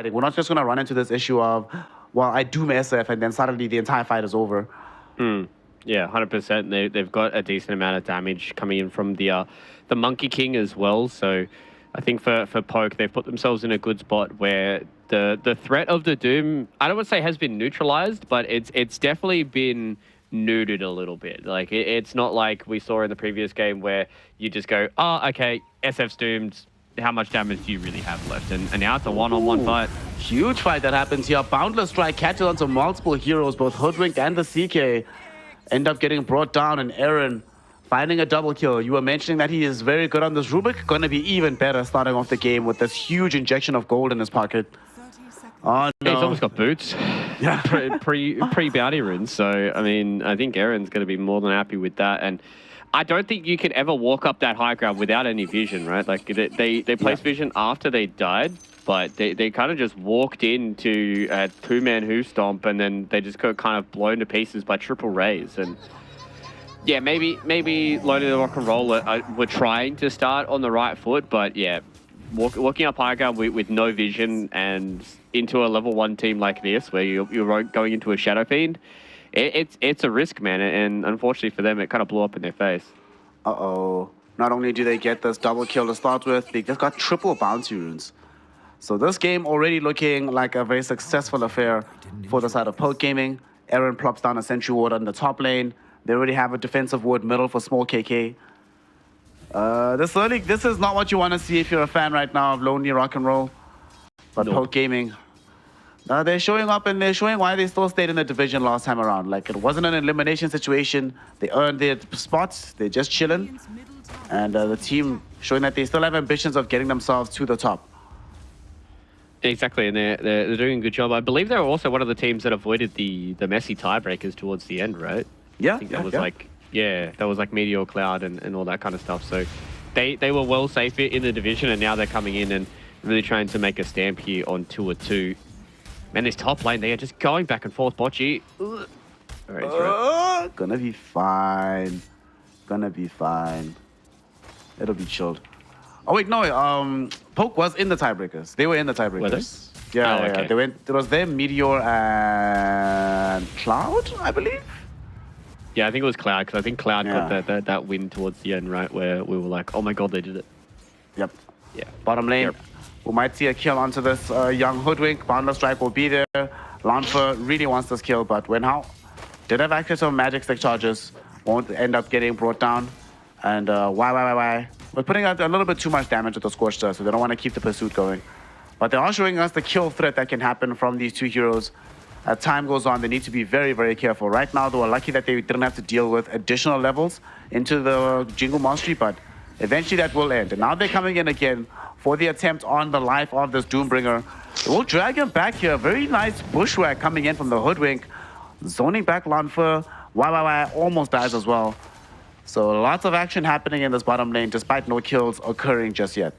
fighting. We're not just going to run into this issue of, well, I doom SF and then suddenly the entire fight is over. Yeah, 100%. They've got a decent amount of damage coming in from the Monkey King as well. So I think for Poke, they've put themselves in a good spot where the threat of the Doom, I don't want to say has been neutralized, but it's definitely been neutered a little bit. Like it's not like we saw in the previous game where you just go, oh, okay, SF's doomed. How much damage do you really have left? And now it's a one-on-one fight. Huge fight that happens here. Boundless Strike catches onto multiple heroes, both Hoodwink and the CK. End up getting brought down, and Aaron finding a double kill. You were mentioning that he is very good on this Rubik. Going to be even better starting off the game with this huge injection of gold in his pocket. Oh, no. He's almost got boots. Yeah. Pre-bounty runes. So, I mean, I think Aaron's going to be more than happy with that. And I don't think you can ever walk up that high ground without any vision, right? Like, they placed vision after they died, but they kind of just walked into a two-man hoof stomp, and then they just got kind of blown to pieces by triple rays. And yeah, maybe Loaded the Rock and Roll were trying to start on the right foot, but yeah, walking up high ground with no vision and into a level 1 team like this, where you're going into a Shadow Fiend, it's a risk, man. And unfortunately for them, it kind of blew up in their face. Uh-oh. Not only do they get this double kill to start with, they just got triple bounty runes. So this game already looking like a very successful affair for the side of Poke Gaming. Aaron plops down a Sentry Ward on the top lane. They already have a defensive ward middle for small KK. This is not what you want to see if you're a fan right now of Lonely Rock and Roll. But nope. Poke Gaming, they're showing up, and they're showing why they still stayed in the division last time around. Like, it wasn't an elimination situation. They earned their spots. They're just chilling. And the team showing that they still have ambitions of getting themselves to the top. Exactly, and they're doing a good job. I believe they were also one of the teams that avoided the messy tiebreakers towards the end, right? Yeah, I think that was that was like Meteor Cloud and all that kind of stuff. So they were well safe in the division, and now they're coming in and really trying to make a stamp here on 2-2. Man, this top lane, they are just going back and forth. Bocce. All right, gonna be fine. Gonna be fine. It'll be chilled. Oh wait, no. Poke was in the tiebreakers. They were in the tiebreakers. Were they? Yeah, oh, okay. They went. It was them, Meteor, and Cloud, I believe. Yeah, I think it was Cloud, because I think Cloud got that win towards the end, right, where we were like, oh my god, they did it. Yep. Yeah. Bottom lane. Yep. We might see a kill onto this young Hoodwink. Boundless Strike will be there. Lanfer really wants this kill, but Wenhao did have access to magic stick charges. Won't end up getting brought down. And why? We're putting out a little bit too much damage with the Scorched Earth, so they don't want to keep the pursuit going. But they are showing us the kill threat that can happen from these two heroes. As time goes on, they need to be very, very careful. Right now, they were lucky that they didn't have to deal with additional levels into the Jingle Mastery, but eventually that will end. And now they're coming in again for the attempt on the life of this Doombringer. They will drag him back here. Very nice bushwhack coming in from the Hoodwink. Zoning back Lanfer. Why almost dies as well. So lots of action happening in this bottom lane, despite no kills occurring just yet.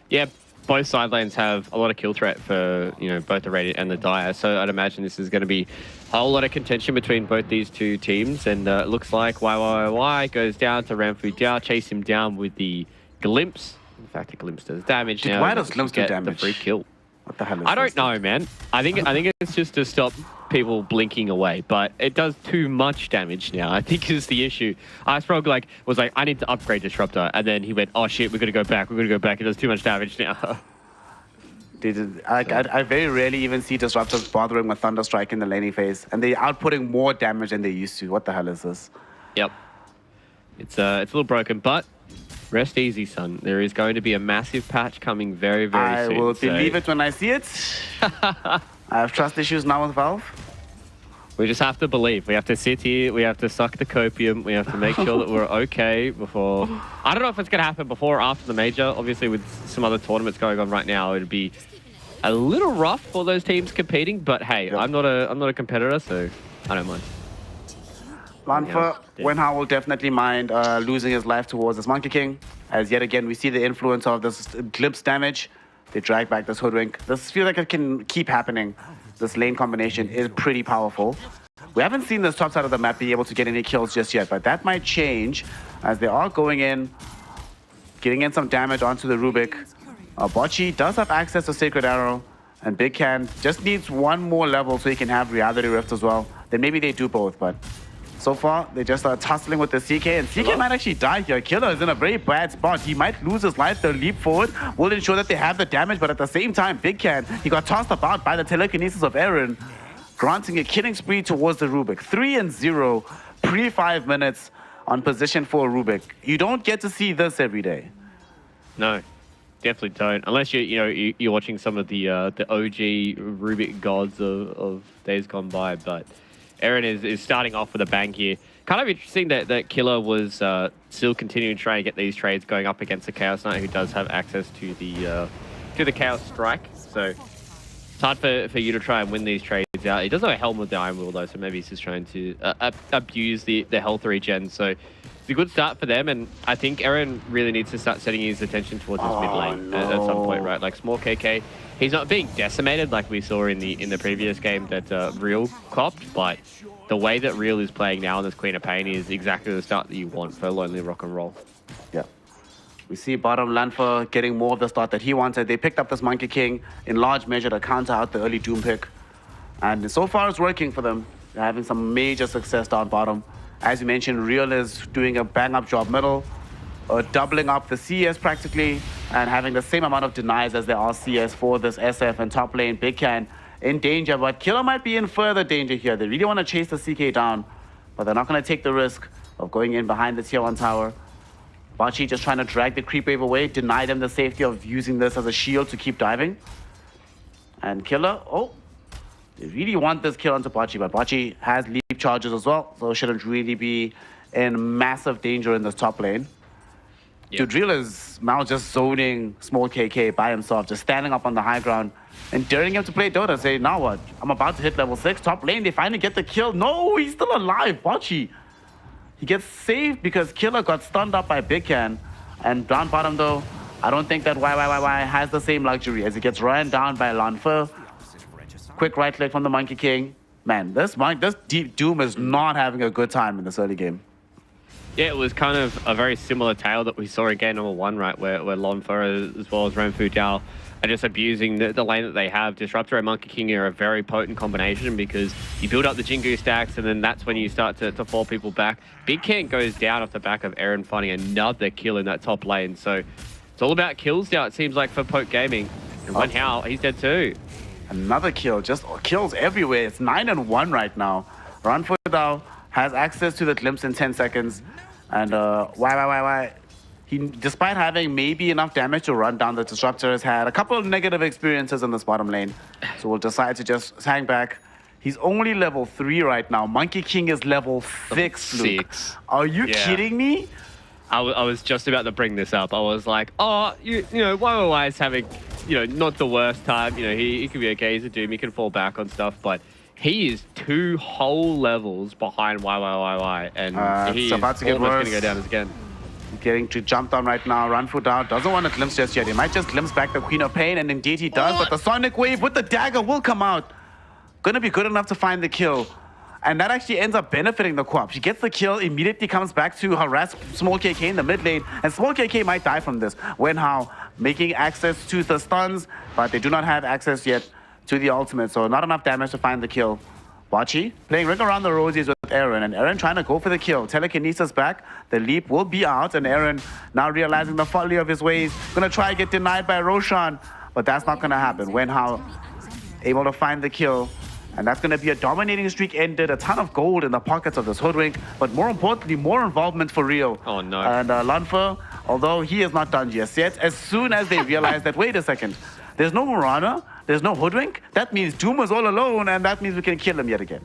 Yeah, both side lanes have a lot of kill threat for, both the Radiant and the Dire. So I'd imagine this is going to be a whole lot of contention between both these two teams. And it looks like YYY goes down to Ramfu Diao, chase him down with the Glimpse. In fact, a Glimpse does damage now. Why does Glimpse do damage? The free kill. What the hell is I don't know, man. I think it's just to stop people blinking away, but it does too much damage now, I think, is the issue. Iceprog was like, I need to upgrade Disruptor, and then he went, oh shit, we're gonna go back. It does too much damage now. I very rarely even see Disruptors bothering with Thunderstrike in the laning phase, and they're outputting more damage than they used to. What the hell is this? Yep. It's a little broken, but rest easy, son. There is going to be a massive patch coming very, very soon. I will believe it when I see it. I have trust issues now with Valve. We just have to believe. We have to sit here. We have to suck the copium. We have to make sure that we're okay before... I don't know if it's going to happen before or after the major. Obviously, with some other tournaments going on right now, it'd be a little rough for those teams competing. But hey, yep. I'm not a competitor, so I don't mind. Lanfer, Wenhao will definitely mind losing his life towards this Monkey King. As yet again, we see the influence of this Glimpse damage. They drag back this Hoodwink. This feels like it can keep happening. This lane combination is pretty powerful. We haven't seen this top side of the map be able to get any kills just yet, but that might change as they are going in, getting in some damage onto the Rubik. Bocce does have access to Sacred Arrow, And Big Can just needs one more level so he can have Reality Rift as well. Then maybe they do both, but so far they just are tussling with the CK, and CK might actually die here. Killer is in a very bad spot. He might lose his life. The leap forward will ensure that they have the damage, but at the same time, Big Can, he got tossed about by the telekinesis of Aaron, granting a killing spree towards the Rubik. 3-0 pre-5 minutes on position for Rubik. You don't get to see this every day. No. Definitely don't, unless you're watching some of the OG Rubik gods of days gone by. But Aaron is starting off with a bang here. Kind of interesting that Killer was still continuing to try and get these trades going up against the Chaos Knight, who does have access to the Chaos Strike. So it's hard for you to try and win these trades out. He does have a helm with the Iron Will though, so maybe he's just trying to abuse the health regen. So it's a good start for them, and I think Aaron really needs to start setting his attention towards his mid lane at some point, right? Like small KK, he's not being decimated like we saw in the previous game that Real copped, but the way that Real is playing now on this Queen of Pain is exactly the start that you want for Lonely Rock and Roll. Yeah. We see bottom Lanfa getting more of the start that he wanted. They picked up this Monkey King in large measure to counter out the early Doom pick. And so far it's working for them. They're having some major success down bottom. As you mentioned, Real is doing a bang-up job middle, doubling up the CS practically, and having the same amount of denies as there are CS for this SF and top lane. Big Can in danger, but Killer might be in further danger here. They really want to chase the CK down, but they're not going to take the risk of going in behind the tier 1 tower. Bachi just trying to drag the creep wave away, deny them the safety of using this as a shield to keep diving. And Killer, they really want this kill onto Bachi, but Bachi has leap charges as well, so shouldn't really be in massive danger in this top lane. Yep. Dude, Real is now just zoning small KK by himself, just standing up on the high ground and daring him to play Dota. Say, now what? I'm about to hit level 6, top lane, they finally get the kill. No, he's still alive, Bachi. He gets saved because Killer got stunned up by Big Can. And down bottom though, I don't think that YYYY has the same luxury as he gets run down by Lanfa. Quick right click from the Monkey King. Man, this Deep Doom is not having a good time in this early game. Yeah, it was kind of a very similar tale that we saw in game number 1, right, where Lanfa as well as Renfu Dao are just abusing the lane that they have. Disruptor and Monkey King are a very potent combination because you build up the Jingu stacks and then that's when you start to fall people back. Big Can goes down off the back of Aaron finding another kill in that top lane. So it's all about kills now, it seems like, for Poke Gaming. And Wen Hao, he's dead too. Another kill, just kills everywhere. It's 9-1 right now. Ranfu Dao has access to the glimpse in 10 seconds. And YYYY, he, despite having maybe enough damage to run down the Disruptor, has had a couple of negative experiences in this bottom lane. So we'll decide to just hang back. He's only level 3 right now. Monkey King is level 6, Luke. Are you kidding me? I was just about to bring this up. I was like, oh, you know, YYY is having, not the worst time. He could be okay. He's a Doom. He can fall back on stuff, but he is 2 whole levels behind YYYY, and he's almost going to go down again. Getting to jump down right now. Ranfu Dao doesn't want to glimpse just yet. He might just glimpse back the Queen of Pain, and indeed he does, but the Sonic Wave with the dagger will come out. Gonna be good enough to find the kill. And that actually ends up benefiting the co-op. She gets the kill, immediately comes back to harass Small KK in the mid lane, and Small KK might die from this. Wen Hao making access to the stuns, but they do not have access yet to the ultimate, so not enough damage to find the kill. Bachi playing Ring Around the Rosies with Aaron, and Aaron trying to go for the kill. Telekinesis back, the leap will be out, and Aaron now realizing the folly of his ways, gonna try to get denied by Roshan, but that's not gonna happen. Wen Hao able to find the kill, and that's gonna be a dominating streak ended, a ton of gold in the pockets of this Hoodwink, but more importantly, more involvement for Real. Oh no. And Lanfa, although he is not done just yet, as soon as they realize that, wait a second, there's no Marana, there's no Hoodwink, that means Doom is all alone, and that means we can kill him yet again.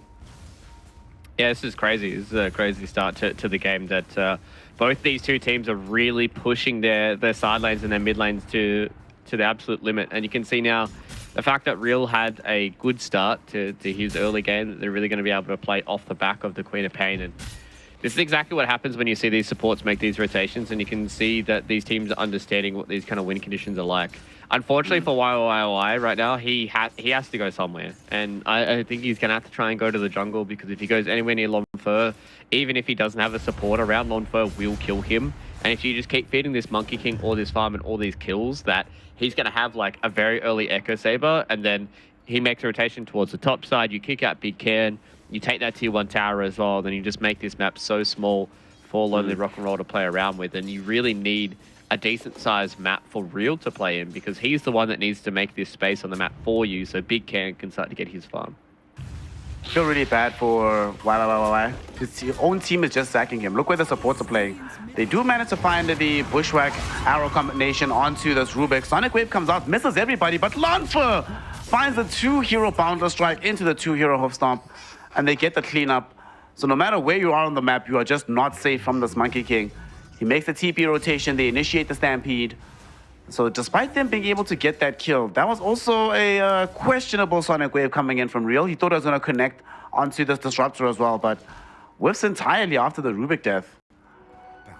Yeah, this is crazy. This is a crazy start to the game that both these two teams are really pushing their side lanes and their mid lanes to the absolute limit. And you can see now the fact that Real had a good start to his early game, that they're really going to be able to play off the back of the Queen of Pain. And this is exactly what happens when you see these supports make these rotations, and you can see that these teams are understanding what these kind of win conditions are like. Unfortunately for YYY right now, he has to go somewhere. And I think he's going to have to try and go to the jungle, because if he goes anywhere near Lonfer, even if he doesn't have a support around, Lonfer will kill him. And if you just keep feeding this Monkey King or this farm and all these kills, that he's going to have like a very early Echo Saber, and then he makes a rotation towards the top side. You kick out Big Can, you take that tier 1 tower as well, then you just make this map so small for Lonely Rock and Roll to play around with. And you really need a decent sized map for Real to play in, because he's the one that needs to make this space on the map for you so Big Can can start to get his farm. I feel really bad for why. His own team is just sacking him. Look where the supports are playing. They do manage to find the Bushwhack arrow combination onto this Rubik. Sonic Wave comes out, misses everybody, but Lanfa finds the 2-hero Boundless Strike into the 2-hero Hoof Stomp, and they get the cleanup. So no matter where you are on the map, you are just not safe from this Monkey King. He makes the TP rotation, they initiate the Stampede. So despite them being able to get that kill, that was also a questionable Sonic Wave coming in from Real. He thought it was going to connect onto this Disruptor as well, but whiffs entirely after the Rubik death.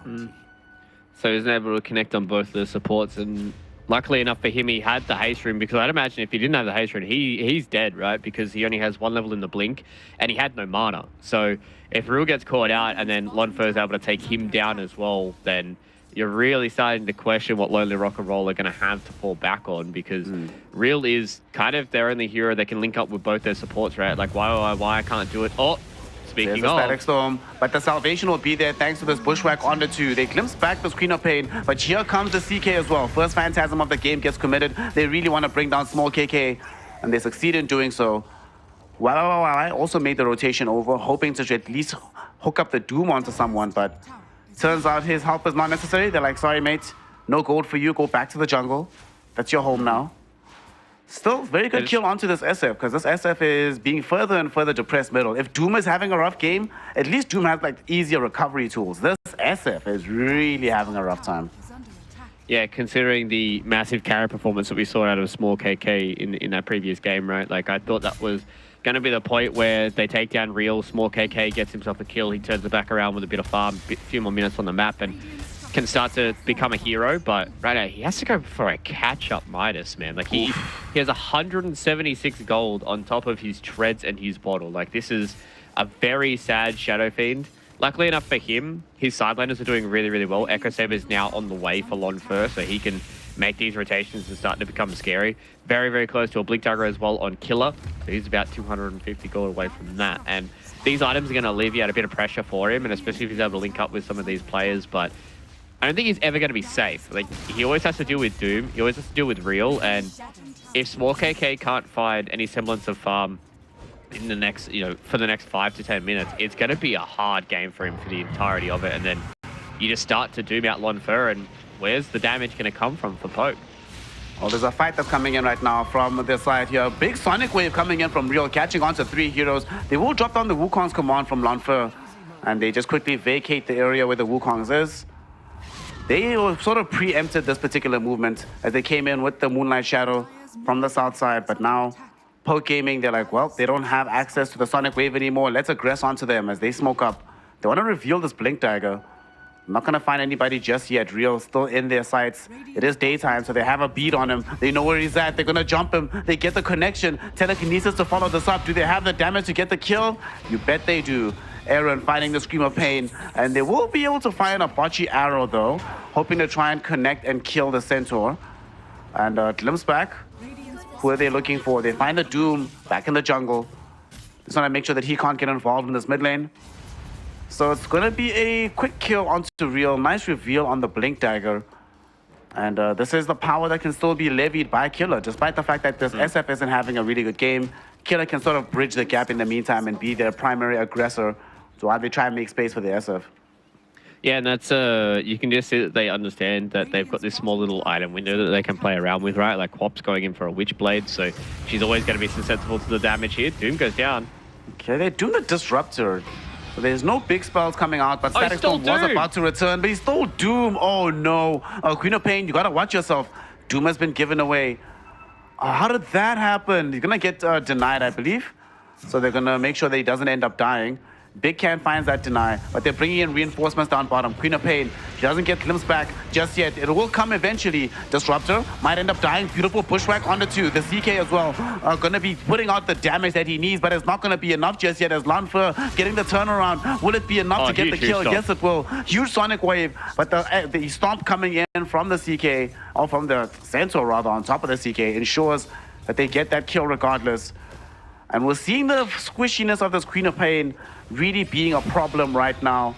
So he was able to connect on both the supports, and luckily enough for him, he had the haste rune, because I'd imagine if he didn't have the haste rune, he's dead, right? Because he only has 1 level in the blink, and he had no mana. So if Real gets caught out and then Lonfer is able to take him down as well, then you're really starting to question what Lonely Rock and Roll are going to have to fall back on, because Real is kind of their only hero that can link up with both their supports, right? Like, why I can't do it? Oh, speaking There's a of... Static Storm, but the salvation will be there thanks to this Bushwhack on the 2. They glimpse back the Queen of Pain, but here comes the CK as well. First Phantasm of the game gets committed. They really want to bring down Small KK, and they succeed in doing so. I also made the rotation over, hoping to at least hook up the Doom onto someone, but turns out his help is not necessary. They're like, sorry, mate, no gold for you. Go back to the jungle. That's your home now. Still, very good kill onto this SF, because this SF is being further and further depressed middle. If Doom is having a rough game, at least Doom has like easier recovery tools. This SF is really having a rough time. Yeah, considering the massive carry performance that we saw out of Small KK in that previous game, right? Like, I thought that was going to be the point where they take down Real, Small KK gets himself a kill, he turns it back around with a bit of farm, a few more minutes on the map, and can start to become a hero. But right now, he has to go for a catch-up Midas, man. Like, he has 176 gold on top of his treads and his bottle. Like, this is a very sad Shadow Fiend. Luckily enough for him, his sideliners are doing really, really well. Echo Saber is now on the way for Lonfer, so he can make these rotations and start to become scary. Very, very close to a Blink Dagger as well on Killer. So he's about 250 gold away from that. And these items are going to alleviate a bit of pressure for him, and especially if he's able to link up with some of these players. But I don't think he's ever going to be safe. Like, he always has to deal with Doom. He always has to deal with Real. And if Small KK can't find any semblance of farm in the next, for the next 5 to 10 minutes, it's going to be a hard game for him for the entirety of it. And then you just start to Doom out Lonfer, and where's the damage going to come from for Poke? Well, there's a fight that's coming in right now from their side here. Big Sonic Wave coming in from Real, catching on to 3 heroes. They will drop down the Wukong's command from Lonfer, and they just quickly vacate the area where the Wukong's is. They sort of preempted this particular movement as they came in with the Moonlight Shadow from the south side, but now Poke Gaming, they're like, well, they don't have access to the Sonic Wave anymore. Let's aggress onto them as they smoke up. They want to reveal this Blink Dagger. Not going to find anybody just yet. Real still in their sights. It is daytime, so they have a beat on him. They know where he's at. They're going to jump him. They get the connection. Telekinesis to follow this up. Do they have the damage to get the kill? You bet they do. Aaron finding the Scream of Pain. And they will be able to find a botchy arrow, though, hoping to try and connect and kill the Centaur. And glimpse back. Who are they looking for? They find the Doom back in the jungle. Just want to make sure that he can't get involved in this mid lane. So it's going to be a quick kill onto Real. Nice reveal on the Blink Dagger. And this is the power that can still be levied by Killer. Despite the fact that this SF isn't having a really good game, Killer can sort of bridge the gap in the meantime and be their primary aggressor. So while they try and make space for the SF. Yeah, and that's, you can just see that they understand that they've got this small little item window that they can play around with, right? Like Quap's going in for a Witchblade, so she's always going to be susceptible to the damage here. Doom goes down. Okay, they're doing the Disruptor. So there's no big spells coming out, but Static Storm was about to return, but he's still Doom. Oh no. Queen of Pain, you gotta watch yourself. Doom has been given away. How did that happen? He's gonna get denied, I believe. So they're gonna make sure that he doesn't end up dying. Big Can finds that deny, but they're bringing in reinforcements down bottom. Queen of Pain, she doesn't get glimpse back just yet. It will come eventually. Disruptor might end up dying. Beautiful bushwhack on the 2. The CK as well going to be putting out the damage that he needs, but it's not going to be enough just yet as Lanfer getting the turnaround. Will it be enough to get the kill? Yes, it will. Huge Sonic Wave, but the stomp coming in from the CK, or from the Centaur rather, on top of the CK, ensures that they get that kill regardless. And we're seeing the squishiness of this Queen of Pain really being a problem right now.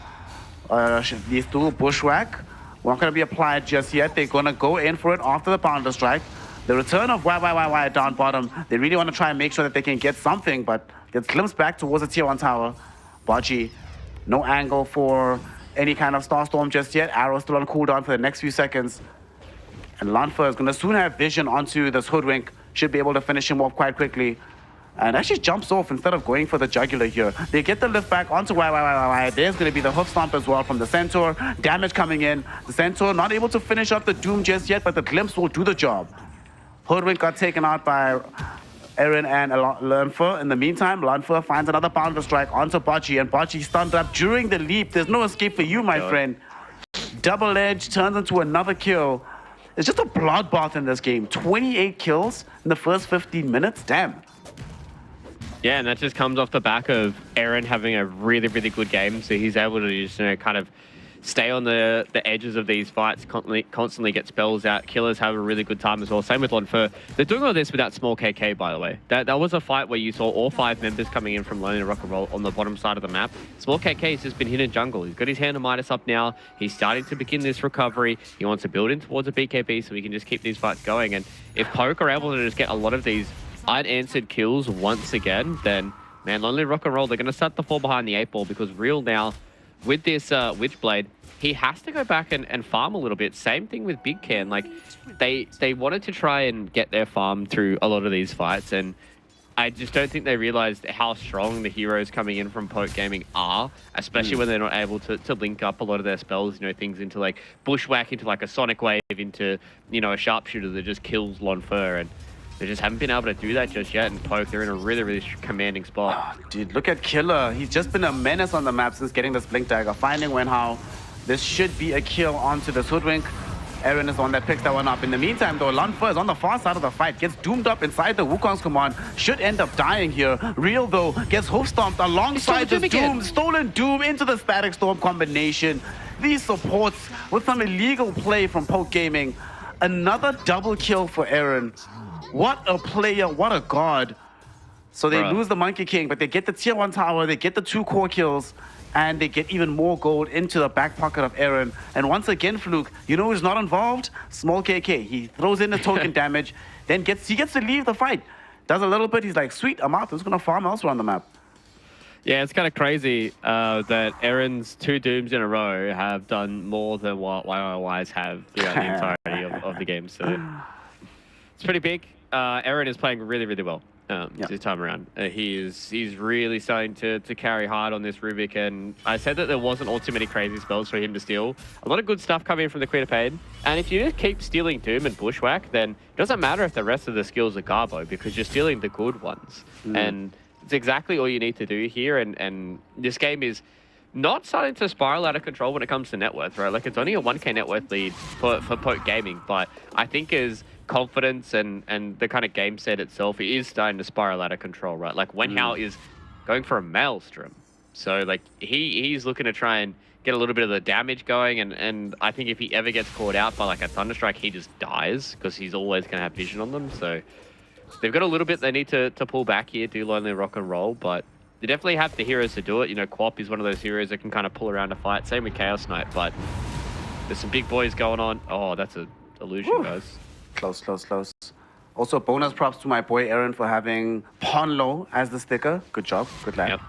These two bushwhack won't going to be applied just yet. They're going to go in for it after the Pounder Strike. The return of YYYY down bottom, they really want to try and make sure that they can get something, but gets glimpsed back towards the tier 1 tower. Baji, no angle for any kind of Starstorm just yet. Arrow still on cooldown for the next few seconds. And Lanfer is going to soon have vision onto this Hoodwink. Should be able to finish him off quite quickly. And actually jumps off instead of going for the jugular here. They get the lift back onto YYYY. There's going to be the hoof stomp as well from the Centaur. Damage coming in. The Centaur not able to finish up the Doom just yet, but the glimpse will do the job. Hoodwink got taken out by Eren and Lanfer. In the meantime, Lanfer finds another Pounder Strike onto Baji, and Baji stunned up during the leap. There's no escape for you, my friend. Double Edge turns into another kill. It's just a bloodbath in this game. 28 kills in the first 15 minutes. Damn. Yeah, and that just comes off the back of Eren having a really, really good game. So he's able to just, kind of stay on the edges of these fights, constantly get spells out. Killers have a really good time as well. Same with Lanfer. They're doing all this without Small KK, by the way. That was a fight where you saw all 5 members coming in from Lonely Rock and Roll on the bottom side of the map. Small KK has just been hidden jungle. He's got his hand on Midas up now. He's starting to begin this recovery. He wants to build in towards a BKB so he can just keep these fights going. And if Poke are able to just get a lot of these unanswered kills once again, then, man, Lonely Rock and Roll, they're going to start to fall behind the 8 ball, because Real now, with this Witchblade, he has to go back and farm a little bit. Same thing with Big Can. Like, they wanted to try and get their farm through a lot of these fights, and I just don't think they realized how strong the heroes coming in from Poke Gaming are, especially when they're not able to link up a lot of their spells, things into like Bushwhack, into like a Sonic Wave, into, a Sharpshooter that just kills Lanfer, and they just haven't been able to do that just yet. And Poke, they're in a really, really commanding spot. Oh, dude, look at Killer. He's just been a menace on the map since getting this Blink Dagger. Finding how this should be a kill onto this Hoodwink. Eren is the one that picks that one up. In the meantime, though, Lanfer is on the far side of the fight. Gets doomed up inside the Wukong's command. Should end up dying here. Real, though, gets hoof stomped alongside this Doom. Stolen Doom into the Static Storm combination. These supports with some illegal play from Poke Gaming. Another double kill for Eren. What a player, what a god. So they lose the Monkey King, but they get the tier 1 tower, they get the 2 core kills, and they get even more gold into the back pocket of Eren. And once again, Fluke, who's not involved? Small KK. He throws in the token damage, then he gets to leave the fight. Does a little bit, he's like, sweet, I'm out. I'm just going to farm elsewhere on the map. Yeah, it's kind of crazy that Eren's 2 Dooms in a row have done more than what YYYs have throughout the entirety of the game. So it's pretty big. Eren is playing really, really well this time around. He's really starting to carry hard on this Rubik, and I said that there wasn't all too many crazy spells for him to steal. A lot of good stuff coming in from the Queen of Pain, and if you just keep stealing Doom and Bushwhack, then it doesn't matter if the rest of the skills are Garbo, because you're stealing the good ones. And it's exactly all you need to do here, and this game is not starting to spiral out of control when it comes to net worth, right? Like, it's only a 1k net worth lead for Poke Gaming, but I think as confidence and the kind of game set itself, it is starting to spiral out of control, right? Like, Wenhao is going for a Maelstrom. So, like, he's looking to try and get a little bit of the damage going, and I think if he ever gets caught out by, like, a Thunderstrike, he just dies, because he's always going to have vision on them. So they've got a little bit they need to pull back here, do Lonely Rock and Roll, but they definitely have the heroes to do it. Quap is one of those heroes that can kind of pull around a fight. Same with Chaos Knight, but there's some big boys going on. Oh, that's an illusion, guys. Close. Also, bonus props to my boy Eren for having Ponlo as the sticker. Good job. Good lad.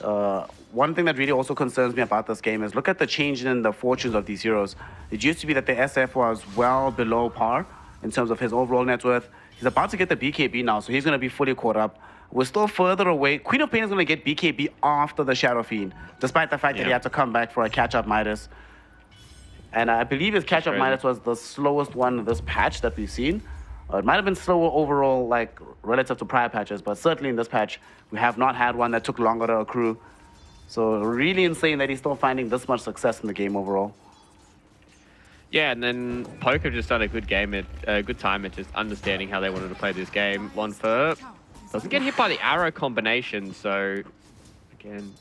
Yep. One thing that really also concerns me about this game is look at the change in the fortunes of these heroes. It used to be that the SF was well below par in terms of his overall net worth. He's about to get the BKB now, so he's going to be fully caught up. We're still further away. Queen of Pain is going to get BKB after the Shadow Fiend, despite the fact that he had to come back for a catch-up Midas. And I believe his catch-up Midas was the slowest one in this patch that we've seen. It might have been slower overall, like, relative to prior patches, but certainly in this patch, we have not had one that took longer to accrue. So really insane that he's still finding this much success in the game overall. Yeah, and then Poke have just done a good game at a good time at just understanding how they wanted to play this game. Lonfer doesn't get hit by the arrow combination, so again,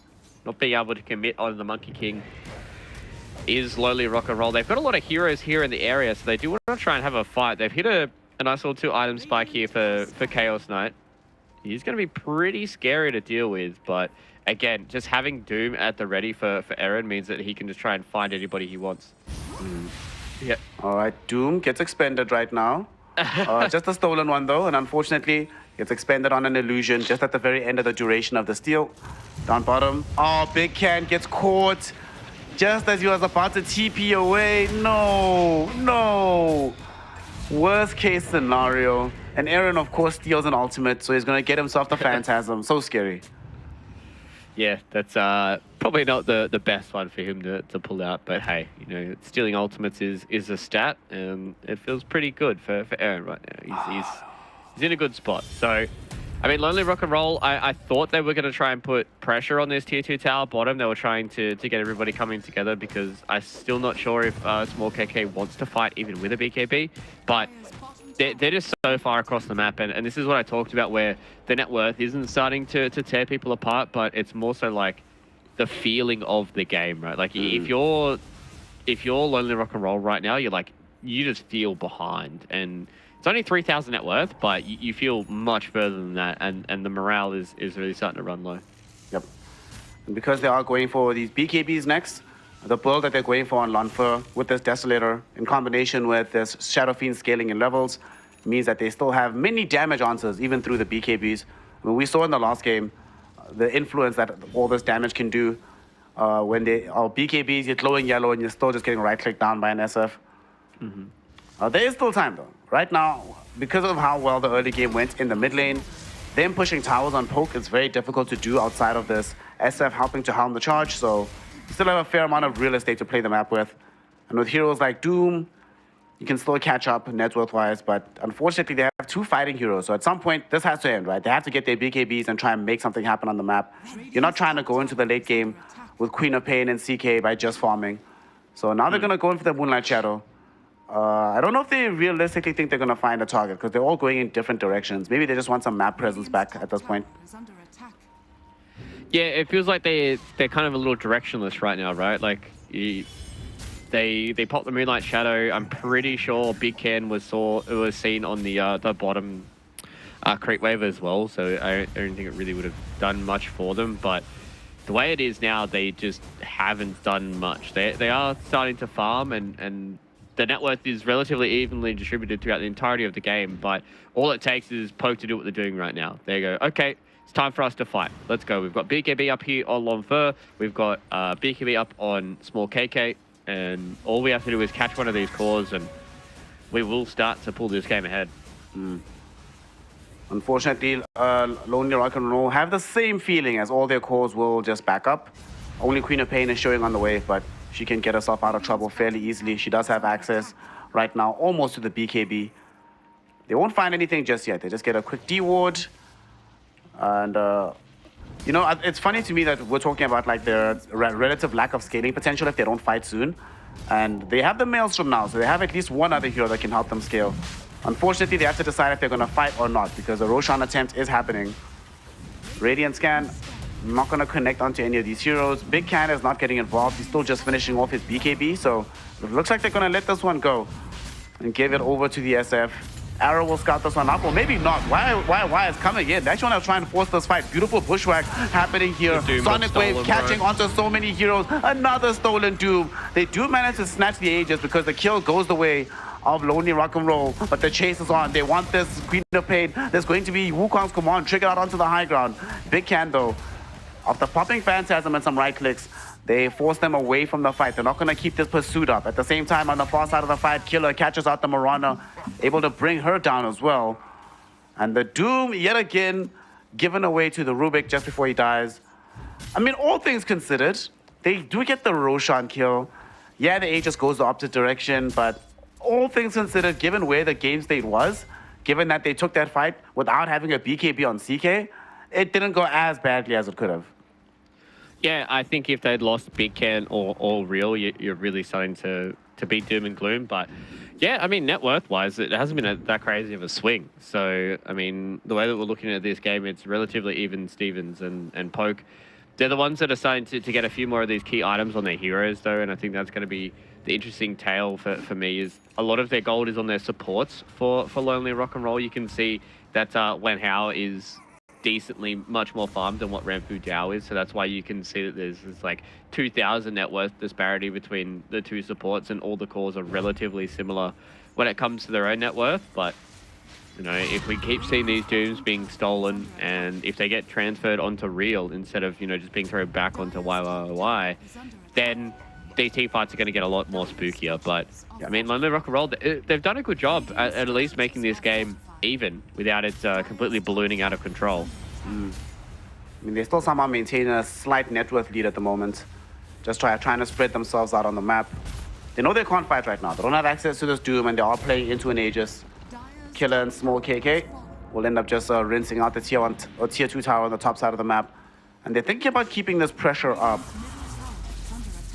not being able to commit on the Monkey King is lowly rock and roll. They've got a lot of heroes here in the area, so they do want to try and have a fight. They've hit a nice little 2-item spike here for Chaos Knight. He's going to be pretty scary to deal with, but again, just having Doom at the ready for Eren means that he can just try and find anybody he wants. Yeah. All right, Doom gets expended right now. Just a stolen one though, and unfortunately gets expended on an illusion just at the very end of the duration of the steal. Down bottom. Oh, Big Can gets caught just as he was about to TP away. No. Worst case scenario. And Eren, of course, steals an ultimate, so he's going to get himself the Phantasm. So scary. Yeah, that's probably not the best one for him to pull out, but hey, you know, stealing ultimates is a stat, and it feels pretty good for Eren right now. He's in a good spot. So, I mean, Lonely Rock and Roll, I thought they were going to try and put pressure on this tier 2 tower bottom. They were trying to get everybody coming together because I'm still not sure if Small KK wants to fight even with a BKB, but they're just so far across the map, and this is what I talked about, where the net worth isn't starting to tear people apart, but it's more so like the feeling of the game, right? Like if you're Lonely Rock and Roll right now, you just feel behind, and it's only 3,000 net worth, but you feel much further than that, and the morale is really starting to run low. Yep. And because they are going for these BKBs next, the build that they're going for on Lonfer with this Desolator in combination with this Shadow Fiend scaling in levels means that they still have many damage answers even through the BKBs. I mean, we saw in the last game the influence that all this damage can do when they are BKBs, you're glowing yellow and you're still just getting right-clicked down by an SF. There is still time though. Right now, because of how well the early game went in the mid lane, them pushing towers on Poke is very difficult to do outside of this SF helping to harm the charge, so you still have a fair amount of real estate to play the map with. And with heroes like Doom, you can still catch up net worth-wise, but unfortunately they have 2 fighting heroes, so at some point this has to end, right? They have to get their BKBs and try and make something happen on the map. You're not trying to go into the late game with Queen of Pain and CK by just farming. So now they're going to go in for the Moonlight Shadow. I don't know if they realistically think they're going to find a target, because they're all going in different directions. Maybe they just want some map presence back at this point. Yeah, it feels like they're kind of a little directionless right now, right? Like they popped the Moonlight Shadow. I'm pretty sure Big Can was seen on the bottom creep wave as well. So I don't think it really would have done much for them. But the way it is now, they just haven't done much. They are starting to farm, and the net worth is relatively evenly distributed throughout the entirety of the game. But all it takes is Poke to do what they're doing right now. They go, okay, it's time for us to fight. Let's go. We've got BKB up here on Lonfer. We've got BKB up on Small KK. And all we have to do is catch one of these cores, and we will start to pull this game ahead. Unfortunately, Lonely Rock and Roll have the same feeling, as all their cores will just back up. Only Queen of Pain is showing on the way, but she can get herself out of trouble fairly easily. She does have access right now almost to the BKB. They won't find anything just yet. They just get a quick D-ward. And, you know, it's funny to me that we're talking about like their relative lack of scaling potential if they don't fight soon. And they have the Maelstrom now, so they have at least one other hero that can help them scale. Unfortunately, they have to decide if they're going to fight or not, because the Roshan attempt is happening. Radiant Scan, not going to connect onto any of these heroes. Big Can is not getting involved. He's still just finishing off his BKB, so it looks like they're going to let this one go and give it over to the SF. Arrow will scout this one up, or maybe not. Why is coming in? They actually want to try and force this fight. Beautiful bushwhack happening here. Sonic Wave catching onto so many heroes. Another stolen Doom. They do manage to snatch the Aegis because the kill goes the way of Lonely Rock and Roll, but the chase is on. They want this Queen of Pain. There's going to be Wukong's command triggered out onto the high ground. Big Can, though, after popping Phantasm and some right clicks, they force them away from the fight. They're not going to keep this pursuit up. At the same time, on the far side of the fight, Killer catches out the Marana, able to bring her down as well. And the Doom, yet again, given away to the Rubik just before he dies. I mean, all things considered, they do get the Roshan kill. Yeah, the Aegis goes the opposite direction, but all things considered, given where the game state was, given that they took that fight without having a BKB on CK, it didn't go as badly as it could have. Yeah, I think if they'd lost Big Can or Real, you're really starting to be doom and gloom. But yeah, I mean, net worth wise, it hasn't been that crazy of a swing. So I mean, the way that we're looking at this game, it's relatively even. Stevens and Poke, they're the ones that are starting to get a few more of these key items on their heroes, though, and I think that's going to be the interesting tale for me. Is a lot of their gold is on their supports for Lonely Rock and Roll. You can see that Wen Hao is decently much more farmed than what Ramfu Dao is, so that's why you can see that there's this like 2,000 net worth disparity between the two supports, and all the cores are relatively similar when it comes to their own net worth. But you know, if we keep seeing these dooms being stolen, and if they get transferred onto Real instead of, you know, just being thrown back onto YYY, then these team fights are going to get a lot more spookier. But I mean, Lonely Rock and Roll, they've done a good job at least making this game even without it completely ballooning out of control. I mean, they still somehow maintain a slight net worth lead at the moment. Just trying to spread themselves out on the map. They know they can't fight right now. They don't have access to this Doom, and they are playing into an Aegis. Killer and small KK will end up just rinsing out the tier 1 or tier 2 tower on the top side of the map. And they're thinking about keeping this pressure up.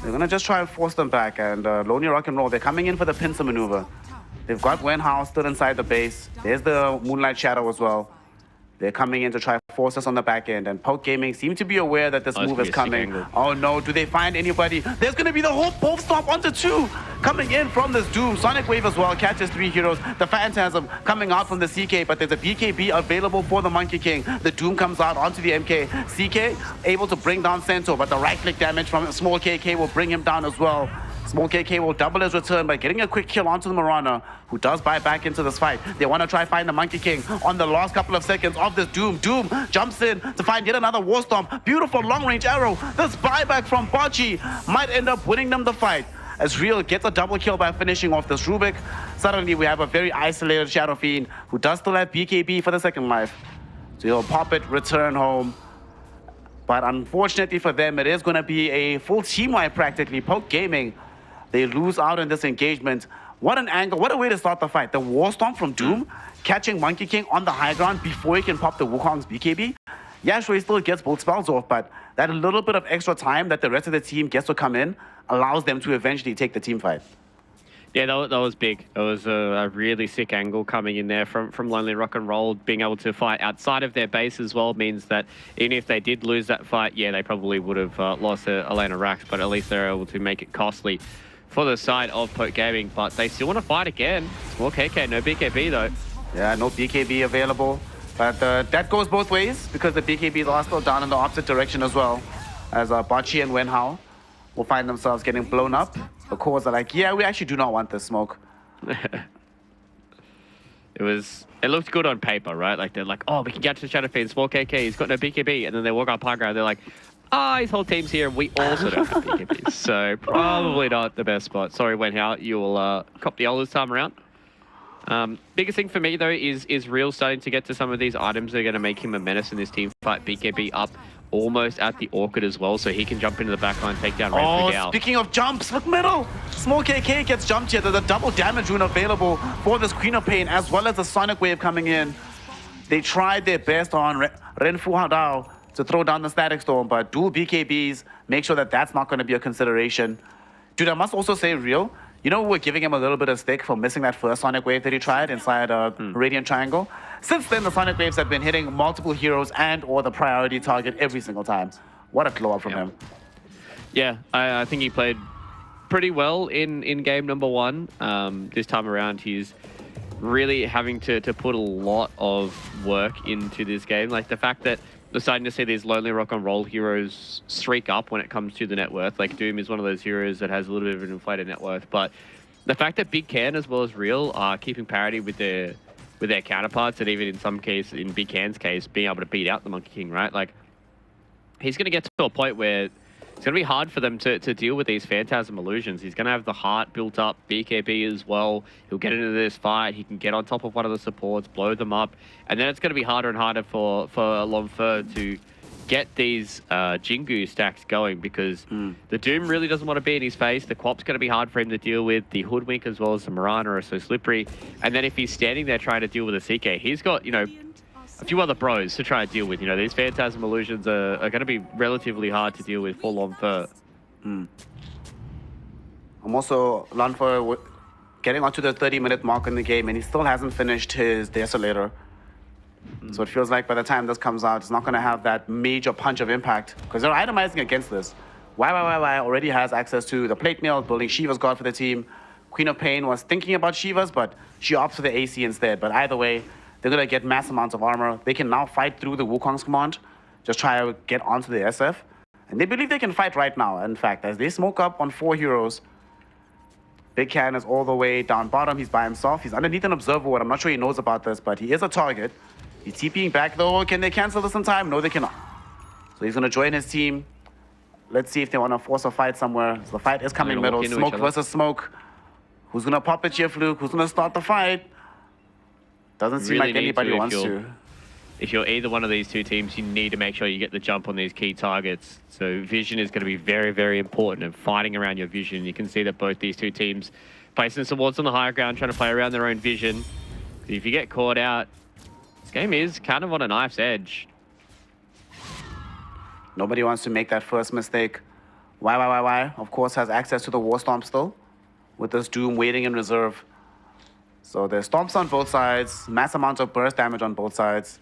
They're going to just try and force them back. And Lonely Rock and Roll, they're coming in for the pincer maneuver. They've got Wen Hao still inside the base. There's the Moonlight Shadow as well. They're coming in to try to force us on the back end. And Poke Gaming seem to be aware that this move is coming. Oh no, do they find anybody? There's going to be the whole Wolf Stomp onto 2. Coming in from this Doom. Sonic Wave as well, catches 3 heroes. The Phantasm coming out from the CK, but there's a BKB available for the Monkey King. The Doom comes out onto the MK. CK able to bring down Centaur, but the right-click damage from small KK will bring him down as well. Small KK will double his return by getting a quick kill onto the Marana, who does buy back into this fight. They want to try find the Monkey King on the last couple of seconds of this Doom. Doom jumps in to find yet another War Stomp. Beautiful long-range arrow. This buyback from Bocce might end up winning them the fight, as Real gets a double kill by finishing off this Rubik. Suddenly we have a very isolated Shadow Fiend who does still have BKB for the second life. So he'll pop it, return home. But unfortunately for them, it is going to be a full team wipe practically. Poke Gaming, they lose out in this engagement. What an angle, what a way to start the fight. The War Stomp from Doom, catching Monkey King on the high ground before he can pop the Wukong's BKB. Yeah, sure, he still gets both spells off, but that little bit of extra time that the rest of the team gets to come in allows them to eventually take the team fight. Yeah, that was big. It was a really sick angle coming in there from Lonely Rock and Roll. Being able to fight outside of their base as well means that even if they did lose that fight, yeah, they probably would have lost Elena Rax, but at least they're able to make it costly for the side of Poke Gaming. But they still want to fight again. Small KK, no BKB though. Yeah, no BKB available. But that goes both ways, because the BKBs are still down in the opposite direction as well, as Bocce and Wen Hao will find themselves getting blown up. The cores are like, yeah, we actually do not want this smoke. It looked good on paper, right? Like, they're like, oh, we can get to the Shadow Fiend, small KK, he's got no BKB. And then they walk up high ground, they're like, his whole team's here, and we also don't have BKBs. So probably not the best spot. Sorry, Wen Hao, you will cop the L this time around. Biggest thing for me, though, is Real starting to get to some of these items that are going to make him a menace in this team fight. BKB up almost at the Orchid as well, so he can jump into the backline, take down Ramfu. Speaking of jumps, look middle. Small KK gets jumped here. There's a double damage rune available for this Queen of Pain, as well as the Sonic Wave coming in. They tried their best on Renfu Hadao to throw down the Static Storm, but dual BKBs make sure that that's not going to be a consideration. Dude, I must also say, Real, you know, we're giving him a little bit of stick for missing that first Sonic Wave that he tried inside Radiant Triangle. Since then, the Sonic Waves have been hitting multiple heroes and or the priority target every single time. What a glow up from him. Yeah, I think he played pretty well in game number 1. This time around, he's really having to put a lot of work into this game. Like, the fact that we're starting to see these Lonely Rock and Roll heroes streak up when it comes to the net worth. Like, Doom is one of those heroes that has a little bit of an inflated net worth, but the fact that Big Can as well as Real are keeping parity with their counterparts, and even in some cases, in Big Can's case, being able to beat out the Monkey King, right? Like, he's going to get to a point where it's going to be hard for them to deal with these Phantasm illusions. He's going to have the heart built up, BKB as well. He'll get into this fight. He can get on top of one of the supports, blow them up. And then it's going to be harder and harder for Longfur to get these Jingu stacks going, because the Doom really doesn't want to be in his face. The Quap's going to be hard for him to deal with. The Hoodwink as well as the Marana are so slippery. And then if he's standing there trying to deal with a CK, he's got, you know, a few other bros to try and deal with. You know, these Phantasm illusions are going to be relatively hard to deal with for Lonfer. I'm also Lonfer getting onto the 30-minute mark in the game, and he still hasn't finished his Desolator. So it feels like by the time this comes out, it's not going to have that major punch of impact because they're itemizing against this. YYYY already has access to the plate mail, building Shiva's God for the team. Queen of Pain was thinking about Shiva's, but she opts for the AC instead. But either way, they're going to get mass amounts of armor. They can now fight through the Wukong's command, just try to get onto the SF. And they believe they can fight right now. In fact, as they smoke up on 4 heroes, Big Can is all the way down bottom. He's by himself. He's underneath an observer ward. I'm not sure he knows about this, but he is a target. He's TPing back though. Can they cancel this in time? No, they cannot. So he's going to join his team. Let's see if they want to force a fight somewhere. So the fight is coming middle. Smoke versus smoke. Who's going to pop it here, Fluke? Who's going to start the fight? Doesn't seem like anybody wants to. If you're either one of these two teams, you need to make sure you get the jump on these key targets. So vision is going to be very, very important, and fighting around your vision. You can see that both these two teams placing some wards on the higher ground, trying to play around their own vision. If you get caught out, this game is kind of on a knife's edge. Nobody wants to make that first mistake. YYYY, of course, has access to the War Stomp still, with this Doom waiting in reserve. So there's stomps on both sides, mass amounts of burst damage on both sides.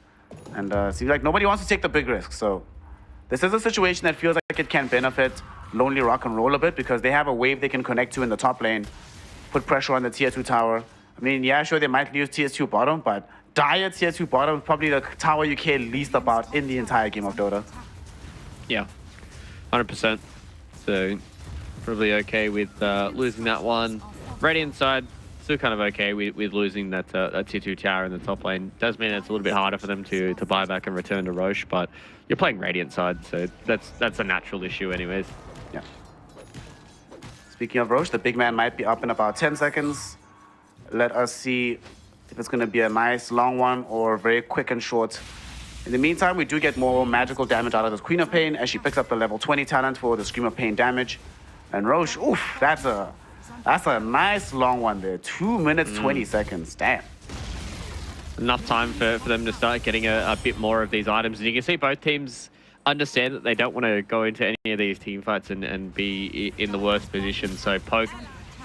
And seems like nobody wants to take the big risk. So this is a situation that feels like it can benefit Lonely Rock and Roll a bit because they have a wave they can connect to in the top lane, put pressure on the tier 2 tower. I mean, yeah, sure, they might lose tier 2 bottom, but dire tier 2 bottom is probably the tower you care least about in the entire game of Dota. Yeah, 100%. So probably okay with losing that one. Radiant side, still kind of okay with losing that tier 2 tower in the top lane. Does mean it's a little bit harder for them to buy back and return to Roche, but you're playing Radiant side, so that's a natural issue anyways. Yeah. Speaking of Roche, the big man might be up in about 10 seconds. Let us see if it's going to be a nice long one or very quick and short. In the meantime, we do get more magical damage out of this Queen of Pain as she picks up the level 20 talent for the Scream of Pain damage. And Roche, oof, that's a nice long one there. 2 minutes, 20 seconds. Damn. Enough time for them to start getting a bit more of these items. And you can see both teams understand that they don't want to go into any of these team fights and be in the worst position. So Poke,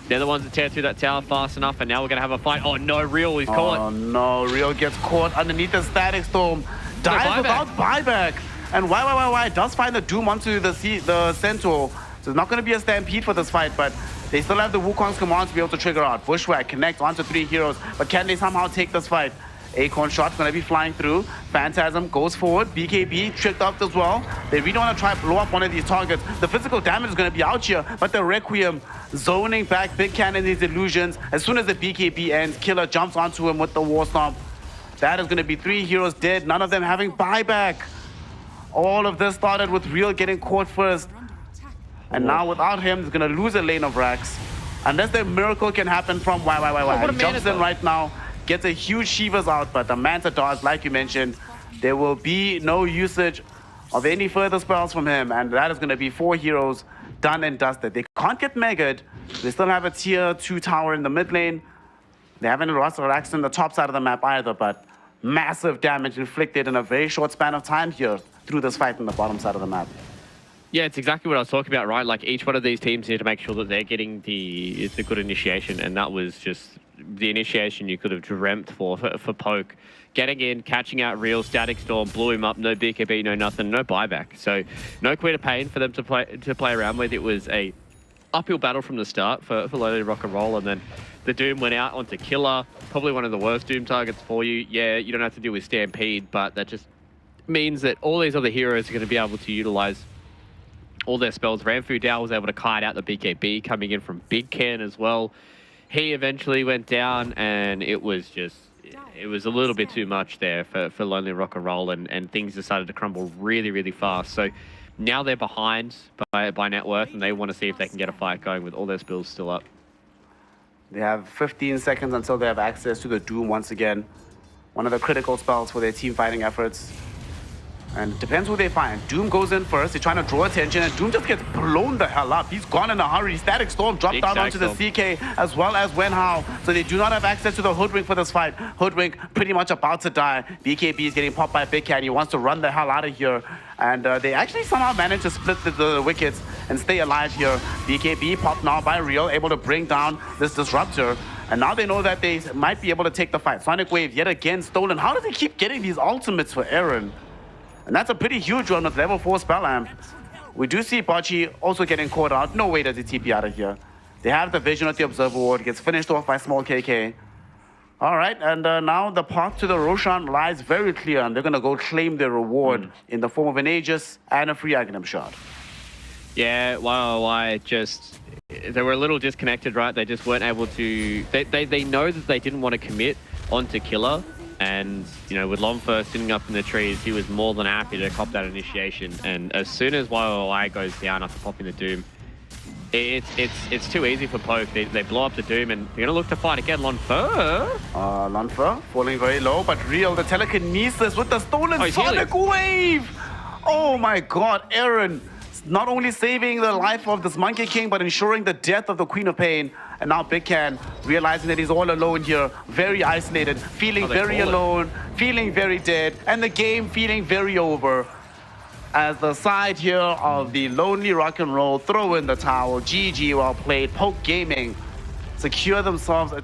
they're the ones that tear through that tower fast enough. And now we're going to have a fight. Oh, no, Real is caught. Oh, no. Real gets caught underneath the Static Storm. Dies without buyback. And YYYY does find the Doom onto the Centaur. So it's not going to be a stampede for this fight, but they still have the Wukong's command to be able to trigger out. Bushwhack connects onto 3 heroes, but can they somehow take this fight? Acorn shot going to be flying through. Phantasm goes forward. BKB tricked up as well. They really want to try to blow up one of these targets. The physical damage is going to be out here, but the Requiem zoning back Big Cannon these illusions. As soon as the BKB ends, Killer jumps onto him with the War Stomp. That is going to be 3 heroes dead, none of them having buyback. All of this started with Real getting caught first. And now without him, he's going to lose a lane of racks. Unless the miracle can happen from YYYY. He jumps in right now, gets a huge Shivas out, but the Manta Dodge, like you mentioned, there will be no usage of any further spells from him. And that is going to be 4 heroes done and dusted. They can't get megaed. They still have a tier 2 tower in the mid lane. They haven't lost racks in the top side of the map either, but massive damage inflicted in a very short span of time here through this fight on the bottom side of the map. Yeah, it's exactly what I was talking about, right? Like each one of these teams need to make sure that they're getting the good initiation, and that was just the initiation you could have dreamt for Poke. Getting in, catching out Real, Static Storm, blew him up, no BKB, no nothing, no buyback. So no Queen of Pain for them to play around with. It was a uphill battle from the start for Lonely Rock and Roll, and then the Doom went out onto Killer, probably one of the worst Doom targets for you. Yeah, you don't have to deal with Stampede, but that just means that all these other heroes are going to be able to utilize all their spells. Ramfu Dao was able to kite out the BKB coming in from Big Ken as well. He eventually went down, and it was a little bit too much there for Lonely Rock and Roll, and things decided to crumble really, really fast. So now they're behind by net worth, and they want to see if they can get a fight going with all their spells still up. They have 15 seconds until they have access to the Doom once again. One of the critical spells for their team fighting efforts. And it depends who they find. Doom goes in first. He's trying to draw attention, and Doom just gets blown the hell up. He's gone in a hurry. Static Storm dropped down onto the CK as well as Wenhao. So they do not have access to the Hoodwink for this fight. Hoodwink pretty much about to die. BKB is getting popped by Big Cat. He wants to run the hell out of here. And they actually somehow managed to split the wickets and stay alive here. BKB popped now by Real, able to bring down this Disruptor. And now they know that they might be able to take the fight. Sonic Wave yet again stolen. How does he keep getting these ultimates for Aaron? And that's a pretty huge one with level 4 Spell Amp. We do see Bocce also getting caught out. No way does he TP out of here. They have the vision of the Observer Ward. Gets finished off by Small KK. All right, and now the path to the Roshan lies very clear, and they're going to go claim their reward in the form of an Aegis and a free Aghanim shot. Yeah, YYY just... They were a little disconnected, right? They just weren't able to... They know that they didn't want to commit onto Killer. And, you know, with Lomfer sitting up in the trees, he was more than happy to cop that initiation. And as soon as YYY goes down after popping the Doom, it's too easy for Poke. They blow up the Doom, and they're going to look to fight again. Lomfer? Lomfer falling very low, but Real, the telekinesis with the stolen Sonic Wave! Oh my god, Aaron not only saving the life of this Monkey King, but ensuring the death of the Queen of Pain. And now Big Can realizing that he's all alone here, very isolated, feeling very alone, feeling very dead, and the game feeling very over. As the side here of the Lonely Rock and Roll throw in the towel. GG, well played. Poke Gaming secure themselves a